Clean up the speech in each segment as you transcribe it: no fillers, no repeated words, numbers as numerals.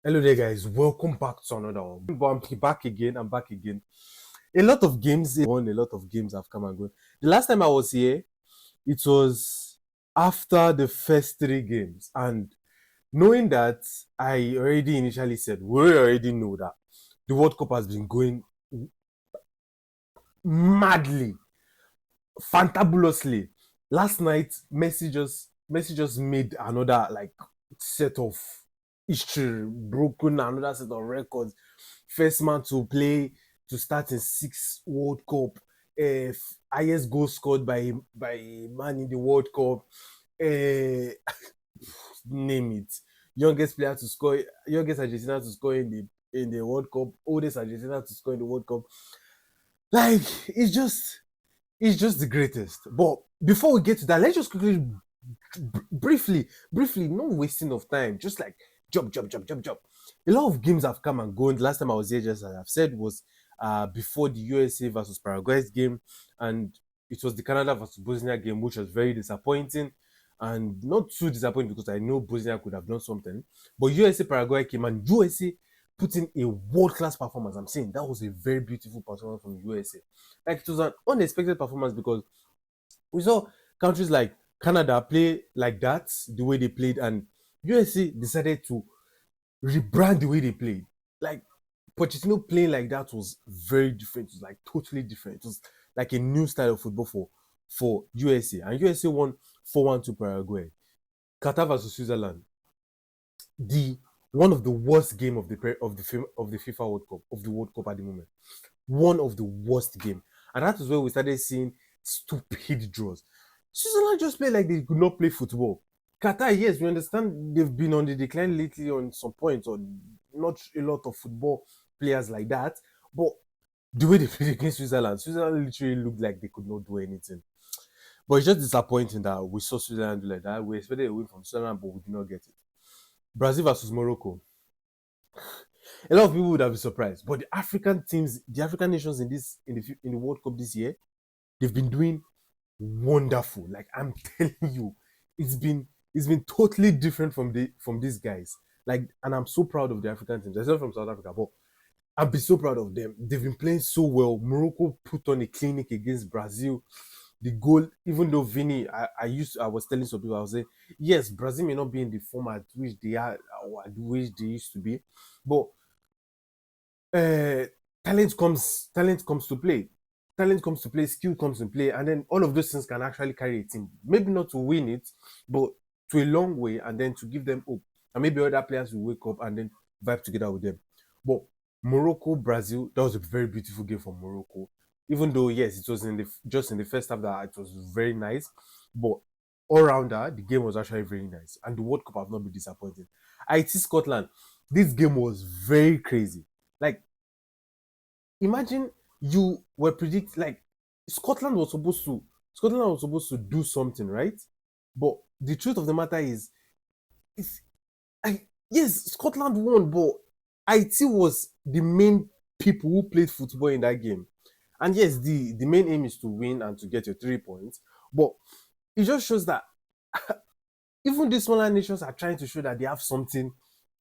Hello there, guys. Welcome back to another one. But I'm back again. I'm back again. A lot of games won. A lot of games have come and gone. The last time I was here, it was after the first three games, and knowing that, I already initially said we already know that the World Cup has been going madly, fantabulously. Last night, Messi just made another like set of history, broken another set of records. First man to play to start in six World Cup. Highest goal scored by a man in the World Cup. Name it. Youngest player to score, youngest Argentina to score in the World Cup. Oldest Argentina to score in the World Cup. Like it's just the greatest. But before we get to that, let's just quickly, briefly, no wasting of time. Just like jump. A lot of games have come and gone. The last time I was here, just as I've said, was before the USA versus Paraguay's game, and it was the Canada versus Bosnia game, which was very disappointing. And not too disappointing because I know Bosnia could have done something. But USA Paraguay came and USA put in a world class performance. I'm saying that was a very beautiful performance from USA. Like it was an unexpected performance because we saw countries like Canada play like that, the way they played, and USA decided to rebrand the way they played. Like Pochettino playing like that was very different. It was like totally different. It was like a new style of football for USA, and USA won 4-1 to Paraguay. Qatar versus Switzerland, the one of the worst game of the FIFA World Cup, of the World Cup at the moment. One of the worst game, and that is where we started seeing stupid draws. Switzerland just played like they could not play football. Qatar, yes, we understand they've been on the decline lately on some points, or not a lot of football players like that. But the way they played against Switzerland literally looked like they could not do anything. But it's just disappointing that we saw Switzerland do like that. We expected a win from Switzerland, but we did not get it. Brazil versus Morocco. A lot of people would have been surprised, but the African teams, the African nations in the World Cup this year, they've been doing wonderful. Like I'm telling you, it's been it's been totally different from these guys. Like, and I'm so proud of the African teams. They're not from South Africa, but I've been so proud of them. They've been playing so well. Morocco put on a clinic against Brazil. The goal, even though Vinny, I was telling some people, I was saying, yes, Brazil may not be in the form at which they are, or at which they used to be, but uh, talent comes to play. Talent comes to play, skill comes to play, and then all of those things can actually carry a team. Maybe not to win it, but to a long way, and then to give them hope. And maybe other players will wake up and then vibe together with them. But Morocco, Brazil, that was a very beautiful game for Morocco. Even though, yes, it was just in the first half that it was very nice, but all rounder, the game was actually very nice. And the World Cup have not been disappointing. IT Scotland, this game was very crazy. Like, imagine you were predict like Scotland was supposed to do something, right? But the truth of the matter is, it's yes, Scotland won, but IT was the main people who played football in that game. And yes, the main aim is to win and to get your 3 points. But it just shows that even these smaller nations are trying to show that they have something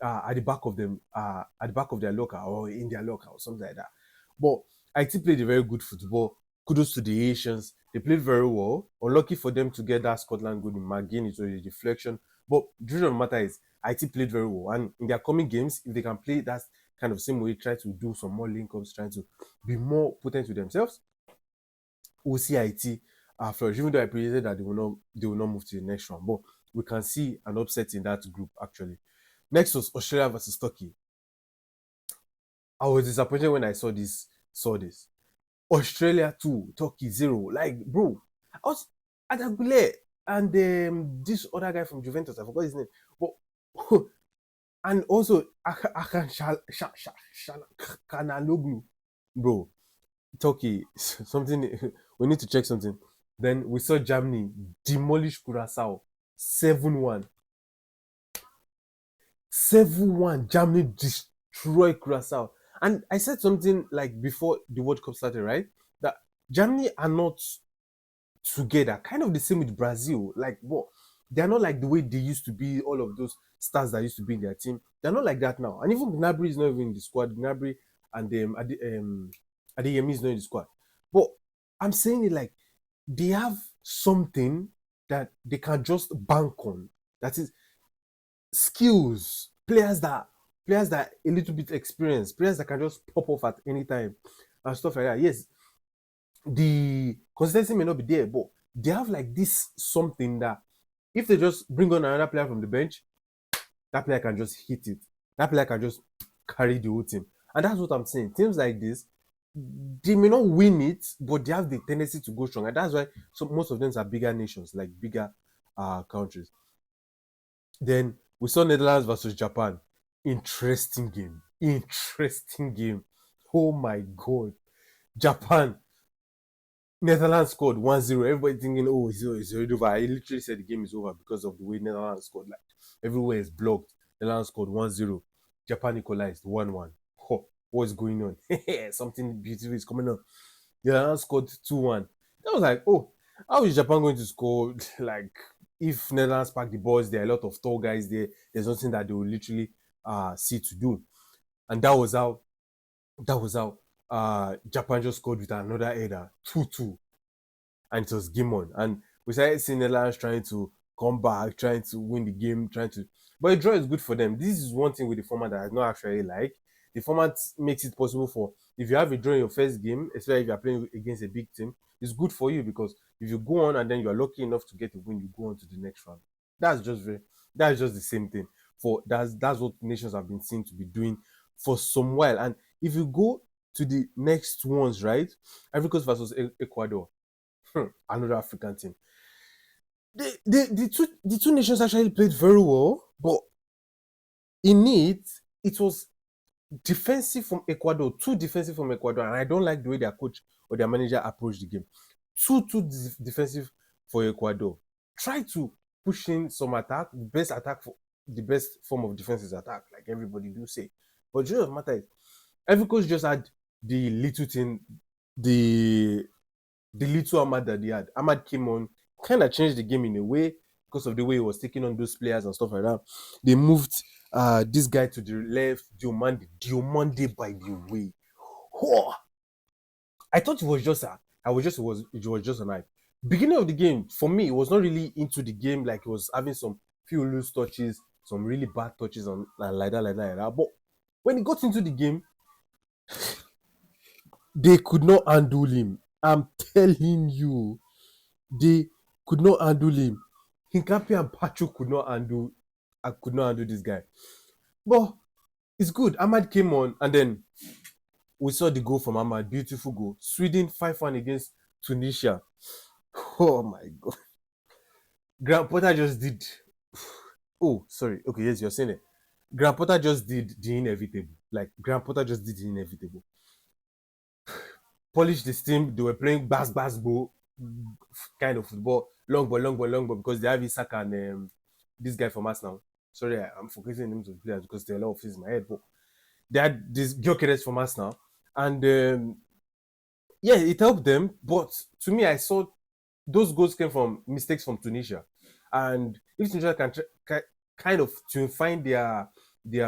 at the back of them, at the back of their locker or in their locker or something like that. But IT played a very good football. Kudos to the Asians. They played very well. Unlucky for them to get that Scotland goal in McGinn. It was a deflection. But the truth of the matter is, IT played very well. And in their coming games, if they can play that kind of same way, try to do some more link-ups, trying to be more potent with themselves, we'll see IT flourish. Even though I predicted that they will not move to the next round, but we can see an upset in that group actually. Next was Australia versus Turkey. I was disappointed when I saw this. Australia 2, Turkey 0. Like, bro, I was Adagule and this other guy from Juventus, I forgot his name. But and also Akan Kanaloglu, bro. Turkey, something we need to check something. Then we saw Germany demolish Curacao 7-1. 7-1. Germany destroy Curacao. And I said something like before the World Cup started, right? That Germany are not together. Kind of the same with Brazil. Like what? They're not like the way they used to be, all of those stars that used to be in their team. They're not like that now. And even Gnabry is not even in the squad. Gnabry and Adeyemi is not in the squad. But I'm saying it like they have something that they can just bank on. That is skills, players that a little bit experienced, players that can just pop off at any time and stuff like that. Yes, the consistency may not be there, but they have like this something that if they just bring on another player from the bench, that player can just hit it. That player can just carry the whole team. And that's what I'm saying. Teams like this, they may not win it, but they have the tendency to go strong. And that's why most of them are bigger nations, like bigger countries. Then we saw Netherlands versus Japan. Interesting game. Interesting game. Oh my God. Japan. Netherlands scored 1-0. Everybody thinking, oh, it's already over. I literally said the game is over because of the way Netherlands scored. Like, everywhere is blocked. Netherlands scored 1-0. Japan equalized 1-1. Oh, what's going on? Something beautiful is coming on. Netherlands scored 2-1. I was like, oh, how is Japan going to score? Like, if Netherlands pack the balls, there are a lot of tall guys there. There's nothing that they will literally see to do. And that was how Japan just scored with another header, 2-2. And it was game on. And we started seeing Netherlands trying to come back, trying to win the game, but a draw is good for them. This is one thing with the format that I not actually like. The format makes it possible for, if you have a draw in your first game, especially if you're playing against a big team, it's good for you because if you go on and then you're lucky enough to get a win, you go on to the next round. That's just the same thing. That's what nations have been seen to be doing for some while. And if you go to the next ones, right? Ivory Coast versus Ecuador. Another African team. The two nations actually played very well, but in it was defensive from Ecuador, too defensive from Ecuador, and I don't like the way their coach or their manager approached the game. Too defensive for Ecuador. Try to push in some attack. The best form of defense is attack, like everybody do say. But the truth of the matter is, every coach just had the little thing, the little Ahmad that they had. Ahmad came on, kind of changed the game in a way because of the way he was taking on those players and stuff like that. They moved this guy to the left, Diomande, by the way. Oh, I thought it was just it was just a night. Beginning of the game, for me, it was not really into the game, like it was having some few loose touches, some really bad touches on like that. But when he got into the game, they could not handle him. I'm telling you, they could not handle him. Hincapi and Pacho could not handle this guy. But it's good. Ahmad came on, and then we saw the goal from Ahmad. Beautiful goal. Sweden 5-1 against Tunisia. Oh my God. Graham Potter just did. Oh, sorry. Okay, yes, you're saying it. Graham Potter just did the inevitable. Like, Graham Potter just did the inevitable. Polished this team. They were playing basketball kind of football, long ball, because they have Isaac and this guy from us now. Sorry, I'm forgetting the names of the players because there are a lot of things in my head. But they had this Gyökeres from us now, and yeah, it helped them. But to me, I saw those goals came from mistakes from Tunisia, and if Tunisia can kind of to find their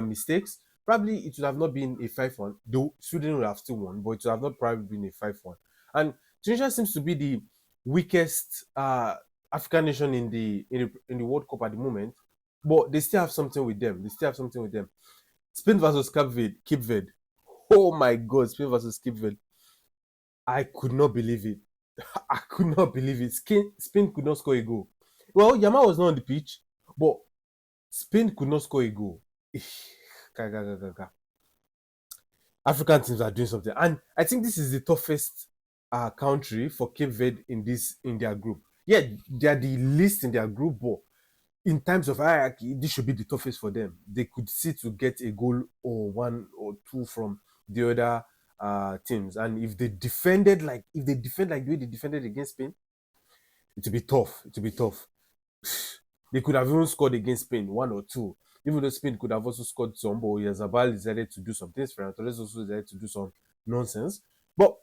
mistakes, probably it would have not been a 5-1. Though Sweden would have still won, but it would have not probably been a 5-1. And Tunisia seems to be the weakest African nation in the World Cup at the moment, but they still have something with them. Spain versus Cape Verde. Oh my God, Spain versus Cape Verde. I could not believe it. I could not believe it. Spain could not score a goal. Well, Yamal was not on the pitch, but Spain could not score a goal. African teams are doing something, and I think this is the toughest country for Cape Verde in their group. Yeah, they are the least in their group, but in terms of hierarchy, this should be the toughest for them. They could see to get a goal or one or two from the other teams, and if they defend like the way they defended against Spain, it will be tough. They could have even scored against Spain, one or two. Even though Spain could have also scored some, but Yazabal decided to do some things. Ferran Torres also decided to do some nonsense. But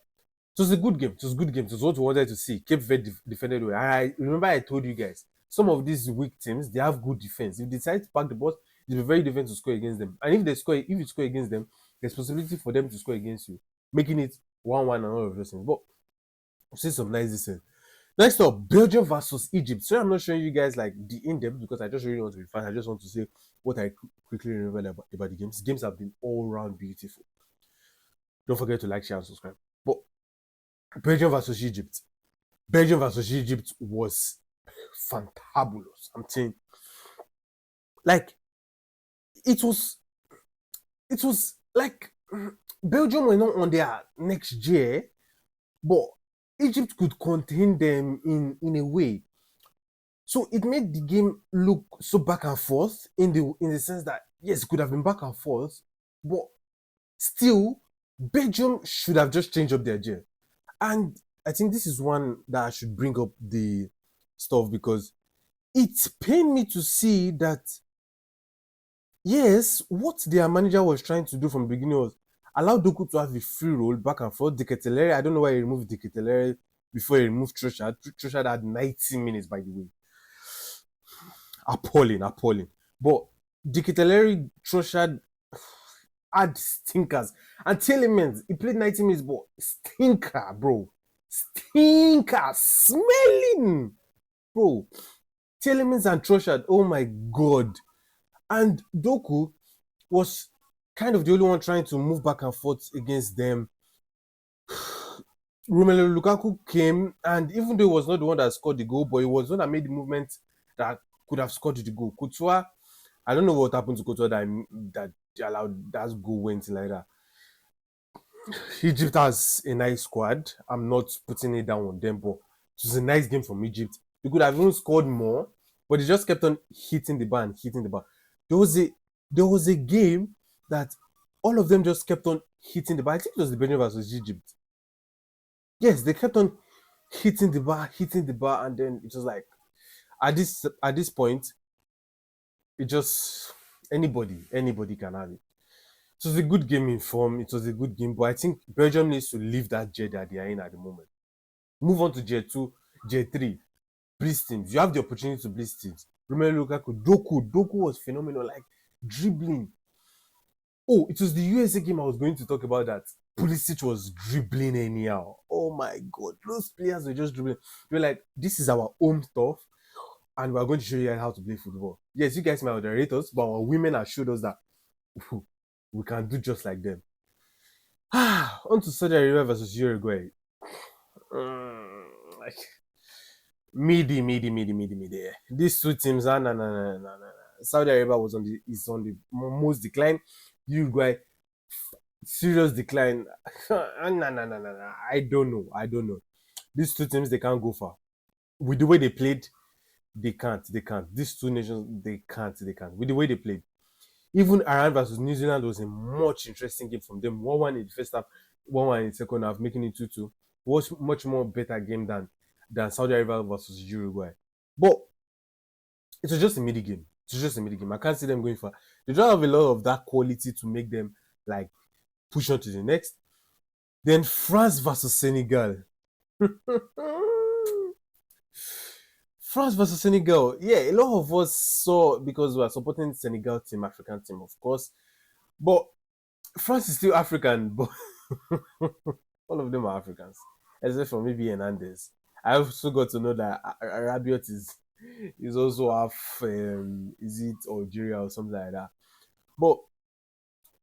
it was a good game. It was what we wanted to see. Cape Verde defended well. I remember I told you guys, some of these weak teams, they have good defense. If they decide to pack the ball, they'll be very difficult to score against them. And if you score against them, there's possibility for them to score against you, making it 1-1 and all of those things. But see some nice this. Next up, Belgium versus Egypt. So I'm not showing you guys like the in-depth because I just really want to be fun. I just want to say what I quickly remember about the games. Games have been all round beautiful. Don't forget to like, share, and subscribe. But Belgium versus Egypt. Belgium versus Egypt was fantabulous. I'm saying, like, it was like Belgium were not on their next year, but Egypt could contain them in a way. So it made the game look so back and forth in the sense that yes, it could have been back and forth, but still Belgium should have just changed up their gear. And I think this is one that I should bring up the stuff because it pained me to see that yes, what their manager was trying to do from the beginning was allow Doku to have a free roll back and forth. Diketelere, I don't know why he removed Diketelere before he removed Trossard. Trossard had 90 minutes, by the way. Appalling. But Diketelere, Trossard had stinkers. And Tielemans, he played 90 minutes, but stinker, bro. Stinker. Smelling. Bro. Tielemans and Trossard, oh my God. And Doku was kind of the only one trying to move back and forth against them. Romelu Lukaku came, and even though he was not the one that scored the goal, but he was the one that made the movement that could have scored the goal. Courtois, I don't know what happened to Courtois that allowed that goal went in like that. Egypt has a nice squad. I'm not putting it down on them, but it was a nice game from Egypt. They could have even scored more, but they just kept on hitting the bar and hitting the bar. There was a game that all of them just kept on hitting the bar. I think it was the Belgium versus Egypt. Yes, they kept on hitting the bar, and then it was like at this point, it just anybody can have it. It was a good game in form. It was a good game, but I think Belgium needs to leave that jet that they are in at the moment. Move on to jet 2, jet 3. Blitz teams. You have the opportunity to blitz teams. Remember Lukaku, Doku was phenomenal, like dribbling. Oh, it was the USA game I was going to talk about that. Pulisic was dribbling anyhow. Oh my God, those players were just dribbling. They were like, this is our home stuff, and we're going to show you guys how to play football. Yes, you guys might underrate us, but our women have showed us that we can do just like them. On to Saudi Arabia versus Uruguay. Like midi. These two teams, no. Saudi Arabia is on the most decline. Uruguay, serious decline. No. I don't know. These two teams, they can't go far. With the way they played, they can't. These two nations, they can't. With the way they played. Even Iran versus New Zealand was a much interesting game from them. 1-1 in the first half, 1-1 in the second half, making it 2-2. Was much more better game than Saudi Arabia versus Uruguay. But it was just a midi game. I can't see them going far. They don't have a lot of that quality to make them like push on to the next. Then France versus Senegal. France versus Senegal. Yeah, a lot of us saw because we are supporting Senegal team, African team, of course. But France is still African, but all of them are Africans, except for maybe Hernandez. I also got to know that Rabiot is also half, is it Algeria or something like that. But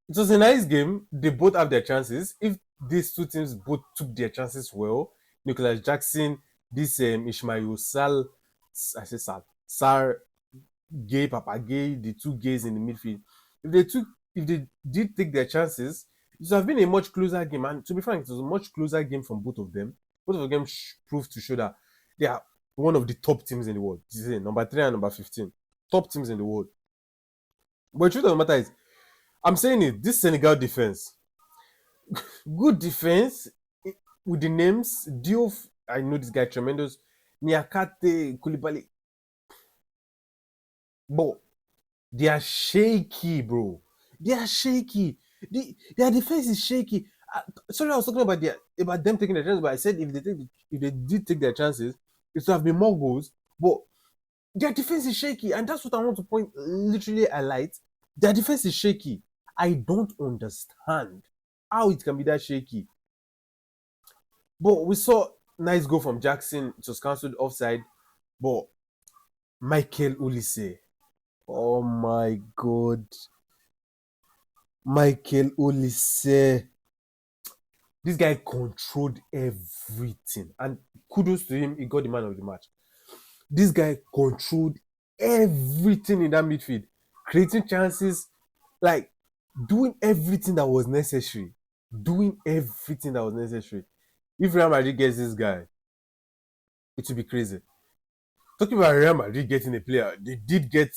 it was a nice game. They both have their chances. If these two teams both took their chances well, Nicholas Jackson, this Ismail Sal, I say Sar, Gay, Papa Gay, the two gays in the midfield. If they did take their chances, it would have been a much closer game. And to be frank, it was a much closer game from both of them. Both of them proved to show that they are one of the top teams in the world. This is number 3 and number 15. Top teams in the world. But the truth of the matter is, I'm saying it, this Senegal defense, good defense with the names. Diouf, I know this guy tremendous. Niakate, Koulibaly. But they are shaky, bro. They are shaky. Their defense is shaky. Sorry, I was talking about them taking their chances, but I said if they did take their chances, it would have been more goals. But Their defense is shaky, and that's what I want to point literally highlight. Their defense is shaky. I don't understand how it can be that shaky. But we saw nice goal from Jackson. It was cancelled offside. But Michael Olise, oh my God, Michael Olise. This guy controlled everything, and kudos to him. He got the man of the match. This guy controlled everything in that midfield, creating chances, like doing everything that was necessary. Doing everything that was necessary. If Real Madrid gets this guy, it will be crazy. Talking about Real Madrid getting a player, they did get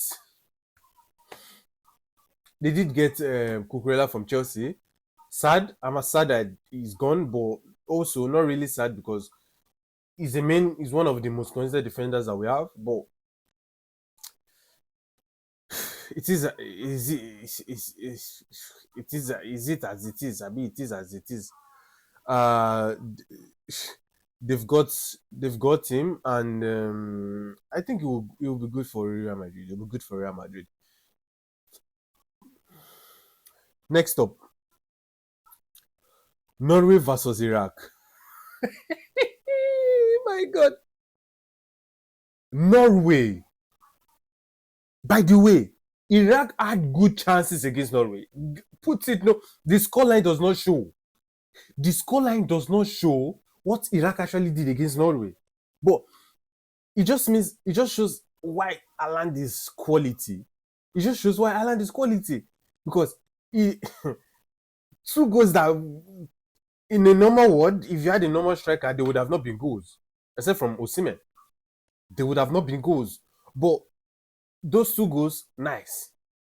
Cucurella from Chelsea. Sad, I'm sad that he's gone, but also not really sad because he's one of the most consistent defenders that we have. But it is it as it is. I mean, it is as it is. Uh, they've got him, and I think it will be good for Real Madrid. It will be good for Real Madrid. Next up, Norway versus Iraq. My God, Norway. By the way, Iraq had good chances against Norway. The scoreline does not show. The scoreline does not show what Iraq actually did against Norway. But it just shows why Haaland is quality. It just shows why Haaland is quality. Because two goals that in a normal world, if you had a normal striker, they would have not been goals. Except from Osimhen. They would have not been goals. But those two goals, nice.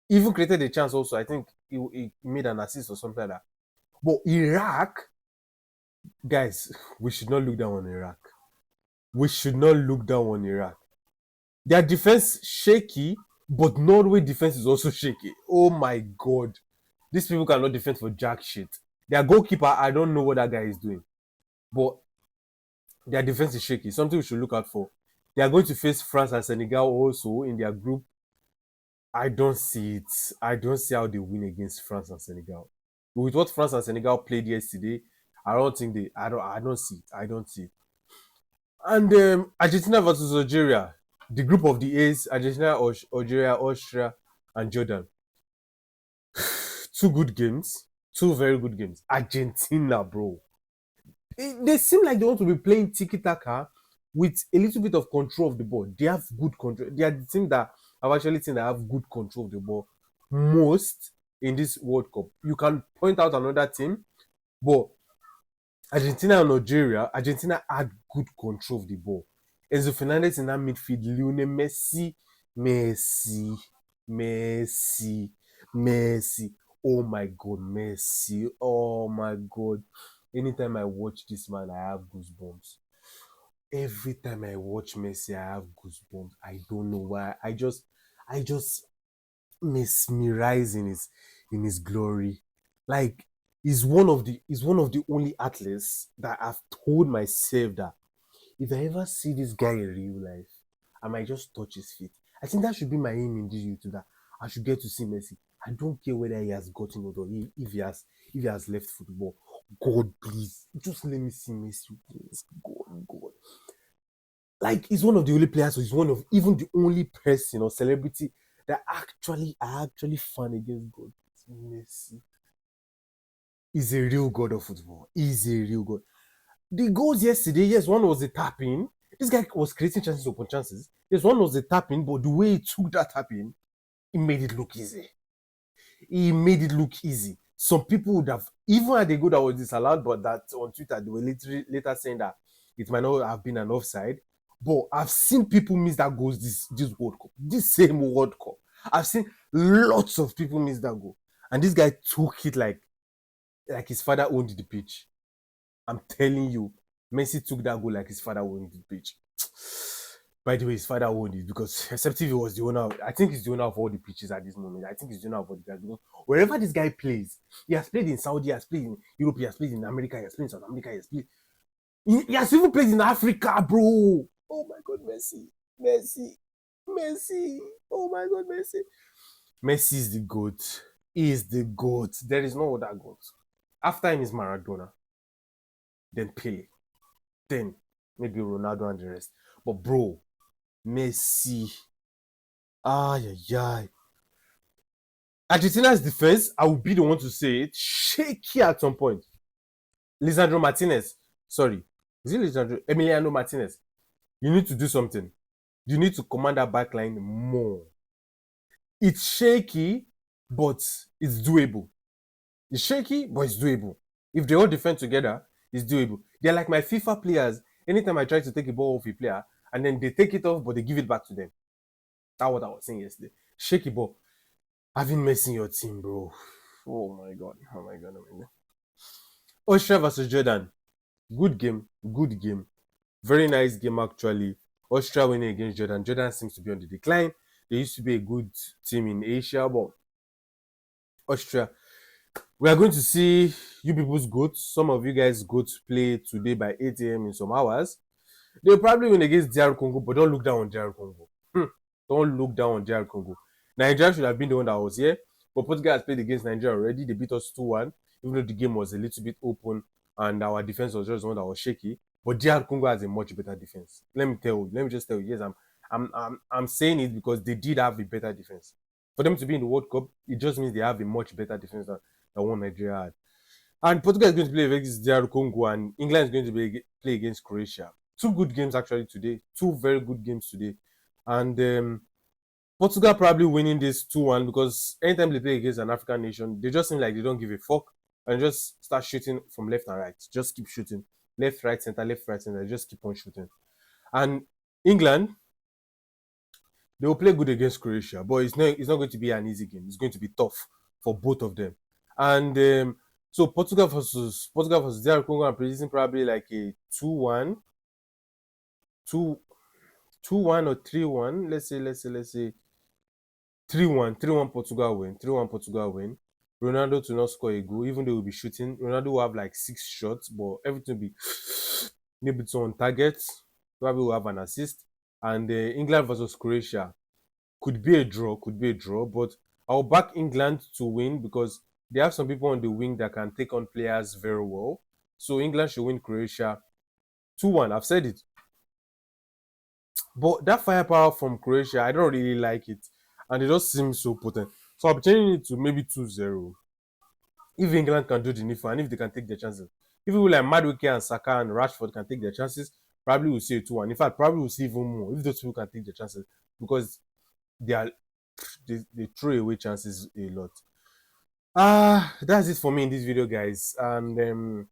He even created a chance also. I think he made an assist or something like that. But Iraq, guys, we should not look down on Iraq. We should not look down on Iraq. Their defense shaky, but Norway defense is also shaky. Oh my God. These people cannot defend for jack shit. Their goalkeeper, I don't know what that guy is doing. But their defense is shaky. Something we should look out for. They are going to face France and Senegal also in their group. I don't see it. I don't see how they win against France and Senegal. With what France and Senegal played yesterday, I don't see it. I don't see it. And Argentina versus Algeria. The group of the A's, Argentina, Algeria, Austria, and Jordan. Two good games. Two very good games. Argentina, bro. They seem like they want to be playing tiki-taka with a little bit of control of the ball. They have good control. They are the team that I've actually seen that have good control of the ball most in this World Cup. You can point out another team, but Argentina and Algeria, Argentina had good control of the ball. Enzo Fernandez in that midfield, Lionel Messi, Messi. Oh my God, Messi. Oh my God. Anytime I watch this man, I have goosebumps. Every time I watch Messi, I have goosebumps. I don't know why. I just mesmerize in his glory. Like he's one of the only athletes that I've told myself that if I ever see this guy in real life, I might just touch his feet. I think that should be my aim in this YouTube, that I should get to see Messi. I don't care whether he has gotten old or if he has left football. God, please, just let me see Messi, please. God. Like he's one of the only players, so he's one of even the only person or celebrity that I actually fan against God. Messi. He's a real god of football. He's a real god. The goals yesterday, yes, one was a tap-in. This guy was creating chances upon chances. Yes, one was a tap-in, but the way he took that tap-in, he made it look easy. Some people would have, even had a goal that was disallowed, but that on Twitter, they were later saying that it might not have been an offside. But I've seen people miss that goal this World Cup. This same World Cup. I've seen lots of people miss that goal. And this guy took it like his father owned the pitch. I'm telling you, Messi took that goal like his father owned the pitch. By the way, his father owned it because except if he was the owner, I think he's the owner of all the pitches at this moment. I think he's the owner of all the guys. Because wherever this guy plays, he has played in Saudi, he has played in Europe, he has played in America, he has played in South America, he has even played in Africa, bro. Oh my God, Messi. Messi. Oh my God, Messi. Messi is the GOAT. He is the GOAT. There is no other GOAT. After him is Maradona, then Pele, then maybe Ronaldo and the rest. But bro, Messi. Ay, ay, ay. Argentina's defense, I will be the one to say it, shaky at some point. Lisandro Martinez, sorry, is it Lisandro? Emiliano Martinez. You need to do something. You need to command that back line more. It's shaky, but it's doable. It's shaky, but it's doable. If they all defend together, it's doable. They're like my FIFA players. Anytime I try to take a ball off a player, and then they take it off, but they give it back to them. That's what I was saying yesterday. Shaky ball. Having Messi in your team, bro. Oh my god. Oh my god. Oh my god. Austria versus Jordan. Good game. Good game. Very nice game, actually. Austria winning against Jordan. Jordan seems to be on the decline. They used to be a good team in Asia, but Austria. We are going to see you people's goats. Some of you guys goats play today by 8 a.m. in some hours. They'll probably win against DR Congo, but don't look down on DR Congo. Don't look down on DR Congo. Nigeria should have been the one that was here, but Portugal has played against Nigeria already. They beat us 2-1, even though the game was a little bit open and our defense was just the one that was shaky. But DR Congo has a much better defense. Let me just tell you. Yes, I'm saying it because they did have a better defense. For them to be in the World Cup, it just means they have a much better defense than one Nigeria had. And Portugal is going to play against DR Congo, and England is going to play against Croatia. Two good games actually today. Two very good games today. And Portugal probably winning this 2-1 because anytime they play against an African nation, they just seem like they don't give a fuck and just start shooting from left and right. Just keep shooting. Left, right, center, left, right, center. Just keep on shooting. And England, they will play good against Croatia, but it's not going to be an easy game. It's going to be tough for both of them. And so Portugal versus DR Congo, I'm predicting probably like a 2-1, 2-1 or 3-1. Let's say 3-1 Portugal win. 3-1 Portugal win. Ronaldo to not score a goal, even though he will be shooting. Ronaldo will have like 6 shots, but everything will be maybe it's on target. Probably will have an assist. And England versus Croatia could be a draw, but I'll back England to win because they have some people on the wing that can take on players very well. So England should win Croatia 2-1. I've said it. But that firepower from Croatia, I don't really like it. And it just seems so potent. So I'm changing it to maybe 2-0. If England can do the needful and if they can take their chances. If people like Madueke and Saka and Rashford can take their chances, probably we'll see a 2-1. In fact, probably we'll see even more if those people can take their chances because they throw away chances a lot. That's it for me in this video, guys. And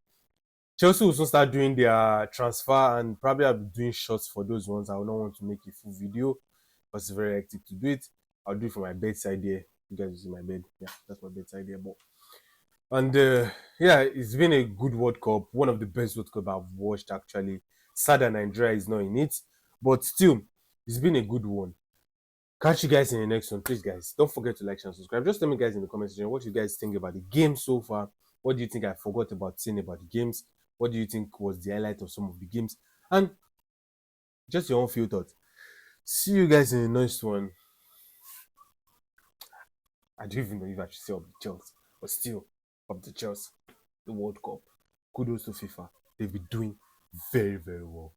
Chelsea will soon start doing their transfer and probably I'll be doing shots for those ones. I will not want to make a full video because it's very hectic to do it. I'll do it from my bedside here. You guys see my bed. Yeah, that's my bedside here. And yeah, it's been a good World Cup. One of the best World Cup I've watched, actually. Sad that Nigeria is not in it. But still, it's been a good one. Catch you guys in the next one. Please, guys, don't forget to like and subscribe. Just tell me, guys, in the comment section what you guys think about the game so far. What do you think I forgot about saying about the games? What do you think was the highlight of some of the games? And just your own few thoughts. See you guys in the next one. I don't even know if I should say up the Chelsea, but still, up the Chelsea, the World Cup. Kudos to FIFA. They've been doing very, very well.